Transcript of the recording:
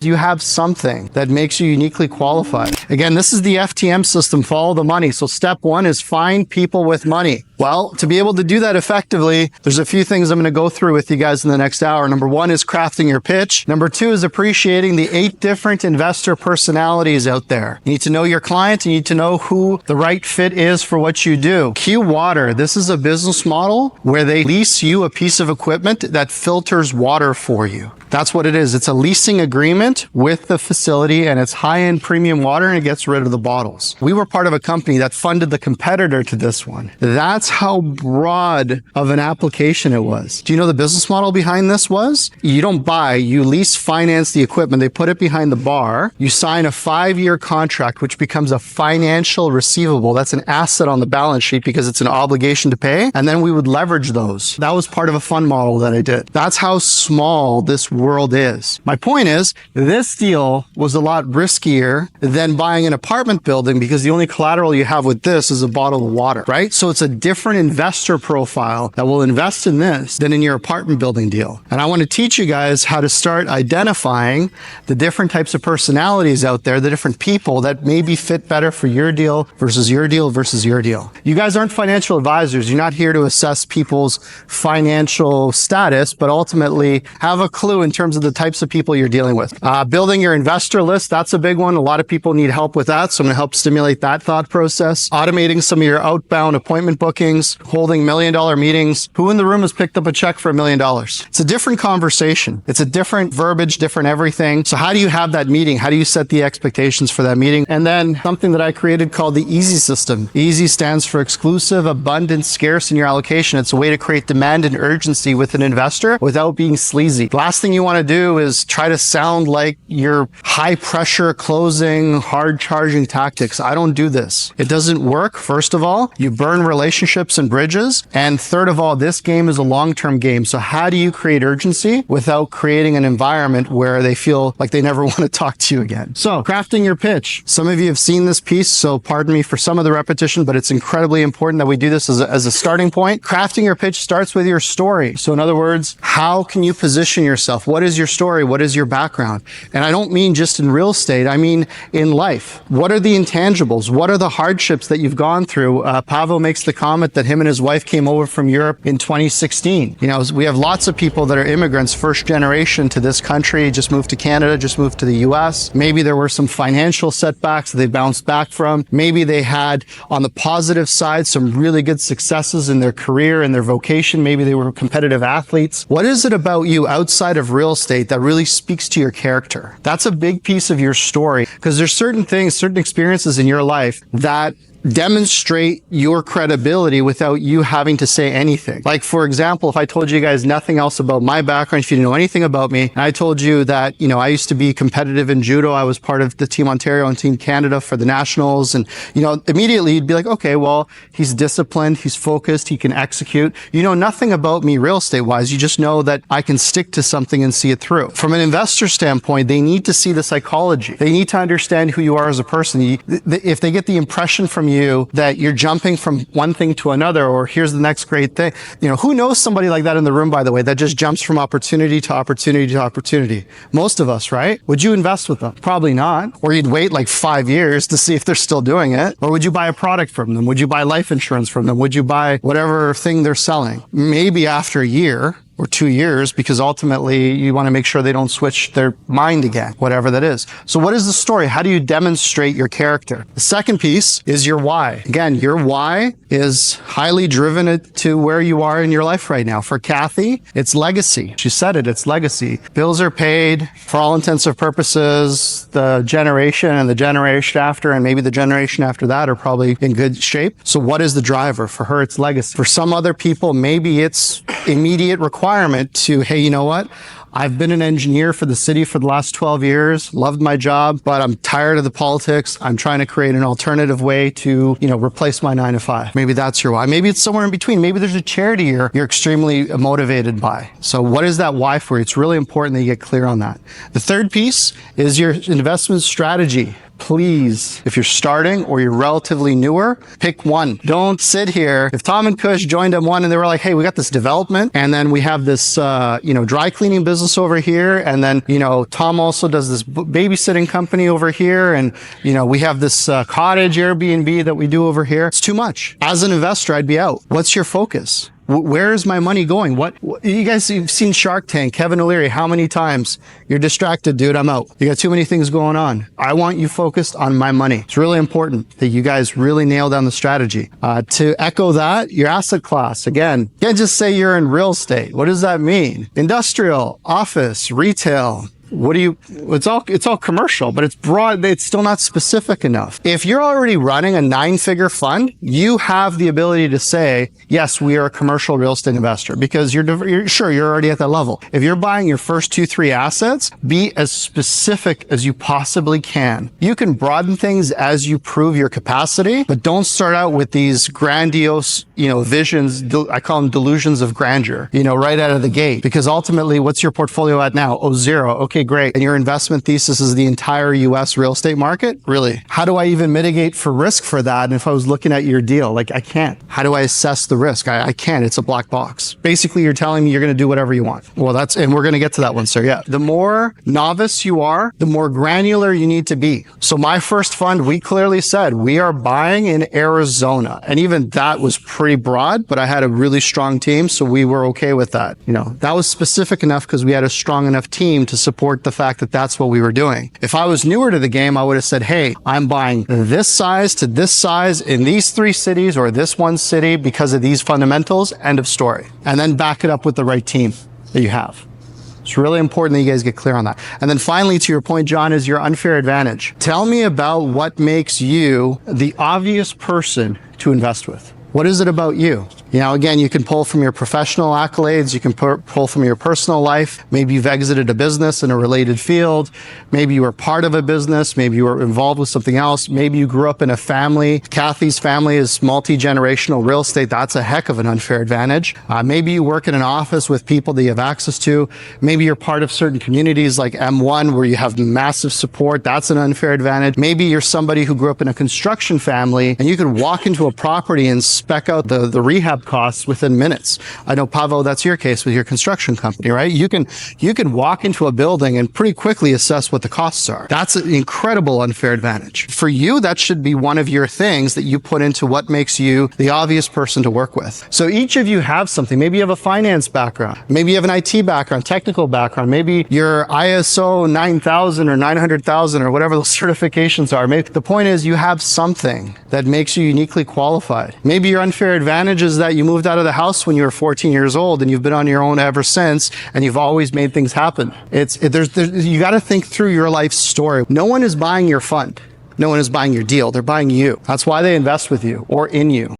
Do you have something that makes you uniquely qualified? Again, this is the FTM system, follow the money. So step one is find people with money. Well, to be able to do that effectively, there's a few things I'm going to go through with you guys in the next hour. Number one is crafting your pitch. Number two is appreciating the 8 different investor personalities out there. You need to know your client. You need to know who the right fit is for what you do. Q Water. This is a business model where they lease you a piece of equipment that filters water for you. That's what it is. It's a leasing agreement with the facility, and it's high-end premium water, and it gets rid of the bottles. We were part of a company that funded the competitor to this one. That's how broad of an application it was. Do you know the business model behind this was? You don't buy, you lease finance the equipment. They put it behind the bar. You sign a 5-year contract, which becomes a financial receivable. That's an asset on the balance sheet because it's an obligation to pay. And then we would leverage those. That was part of a fund model that I did. That's how small this world is. My point is, this deal was a lot riskier than buying an apartment building because the only collateral you have with this is a bottle of water, right? So it's a different investor profile that will invest in this than in your apartment building deal. And I want to teach you guys how to start identifying the different types of personalities out there, the different people that maybe fit better for your deal versus your deal versus your deal. You guys aren't financial advisors. You're not here to assess people's financial status, but ultimately have a clue in terms of the types of people you're dealing with. Building your investor list, that's a big one. A lot of people need help with that, so I'm going to help stimulate that thought process. Automating some of your outbound appointment bookings, holding $1 million meetings. Who in the room has picked up a check for $1 million? It's a different conversation. It's a different verbiage, different everything. So how do you have that meeting? How do you set the expectations for that meeting? And then something that I created called the EASY system. EASY stands for exclusive, abundant, scarce in your allocation. It's a way to create demand and urgency with an investor without being sleazy. The last thing you want to do is try to sound like you're high pressure closing, hard charging tactics. I don't do this. It doesn't work. First of all, you burn relationships and bridges. And third of all, this game is a long-term game. So how do you create urgency without creating an environment where they feel like they never want to talk to you again? So crafting your pitch. Some of you have seen this piece, so pardon me for some of the repetition, but it's incredibly important that we do this as a starting point. Crafting your pitch starts with your story. So in other words, how can you position yourself? What is your story? What is your background? And I don't mean just in real estate. I mean in life. What are the intangibles? What are the hardships that you've gone through? Pavel makes the comment that him and his wife came over from Europe in 2016. You know, we have lots of people that are immigrants, first generation to this country, just moved to Canada, just moved to the US. Maybe there were some financial setbacks that they bounced back from. Maybe they had, on the positive side, some really good successes in their career and their vocation. Maybe they were competitive athletes. What is it about you outside of real estate that really speaks to your character? That's a big piece of your story, because there's certain things, certain experiences in your life that demonstrate your credibility without you having to say anything. Like, for example, if I told you guys nothing else about my background, if you didn't know anything about me, and I told you that, you know, I used to be competitive in judo, I was part of the Team Ontario and Team Canada for the nationals, and, you know, immediately you'd be like, okay, well, he's disciplined, he's focused, he can execute. You know nothing about me real estate wise, you just know that I can stick to something and see it through. From an investor standpoint, they need to see the psychology. They need to understand who you are as a person. If they get the impression from you that you're jumping from one thing to another, or here's the next great thing. You know, who knows somebody like that in the room, by the way, that just jumps from opportunity to opportunity to opportunity? Most of us, right? Would you invest with them? Probably not. Or you'd wait like 5 years to see if they're still doing it. Or would you buy a product from them? Would you buy life insurance from them? Would you buy whatever thing they're selling? Maybe after a year or 2 years, because ultimately you want to make sure they don't switch their mind again, whatever that is. So what is the story? How do you demonstrate your character? The second piece is your why. Again, your why is highly driven to where you are in your life right now. For Kathy, it's legacy. She said it, it's legacy. Bills are paid for all intents and purposes. The generation and the generation after, and maybe the generation after that, are probably in good shape. So what is the driver? For her, it's legacy. For some other people, maybe it's immediate requirement to, hey, you know what? I've been an engineer for the city for the last 12 years, loved my job, but I'm tired of the politics. I'm trying to create an alternative way to, you know, replace my 9 to 5. Maybe that's your why. Maybe it's somewhere in between. Maybe there's a charity you're extremely motivated by. So what is that why for you? It's really important that you get clear on that. The third piece is your investment strategy. please, if you're starting or you're relatively newer, pick one. Don't sit here. If Tom and Kush joined M1 and they were like, hey, we got this development, and then we have this, dry cleaning business over here, and then, Tom also does this babysitting company over here, and, we have this cottage Airbnb that we do over here. It's too much. As an investor, I'd be out. What's your focus? Where is my money going? What you guys have seen Shark Tank, Kevin O'Leary, how many times? You're distracted, dude, I'm out. You got too many things going on. I want you focused on my money. It's really important that you guys really nail down the strategy. To echo that, your asset class, again, you can't just say you're in real estate. What does that mean? Industrial, office, retail. It's all commercial, but it's broad. It's still not specific enough. If you're already running a 9-figure fund, you have the ability to say, yes, we are a commercial real estate investor, because you're already at that level. If you're buying your first 2-3 assets, be as specific as you possibly can. You can broaden things as you prove your capacity, but don't start out with these grandiose, visions. I call them delusions of grandeur, right out of the gate, because ultimately what's your portfolio at now? Oh, 0. Okay, great. And your investment thesis is the entire US real estate market? Really? How do I even mitigate for risk for that? And if I was looking at your deal, I can't. How do I assess the risk? I can't. It's a black box. Basically, you're telling me you're going to do whatever you want. Well, and we're going to get to that one, sir. Yeah. The more novice you are, the more granular you need to be. So my first fund, we clearly said we are buying in Arizona. And even that was pretty broad, but I had a really strong team. So we were okay with that. That was specific enough because we had a strong enough team to support the fact that that's what we were doing. If I was newer to the game, I would have said, hey, I'm buying this size to this size in these 3 cities or this one city because of these fundamentals, end of story. And then back it up with the right team that you have. It's really important that you guys get clear on that. And then finally, to your point, John, is your unfair advantage. Tell me about what makes you the obvious person to invest with. What is it about you? Again, you can pull from your professional accolades. You can pull from your personal life. Maybe you've exited a business in a related field. Maybe you were part of a business. Maybe you were involved with something else. Maybe you grew up in a family. Kathy's family is multi-generational real estate. That's a heck of an unfair advantage. Maybe you work in an office with people that you have access to. Maybe you're part of certain communities like M1 where you have massive support. That's an unfair advantage. Maybe you're somebody who grew up in a construction family and you can walk into a property and spec out the rehab costs within minutes. I know, Pavel, that's your case with your construction company, right? You can walk into a building and pretty quickly assess what the costs are. That's an incredible unfair advantage. For you, that should be one of your things that you put into what makes you the obvious person to work with. So each of you have something. Maybe you have a finance background. Maybe you have an IT background, technical background. Maybe you're ISO 9000 or 900,000 or whatever those certifications are. Maybe the point is you have something that makes you uniquely qualified. Maybe your unfair advantage is that you moved out of the house when you were 14 years old and you've been on your own ever since, and you've always made things happen. You got to think through your life story. No one is buying your fund. No one is buying your deal. They're buying you. That's why they invest with you or in you.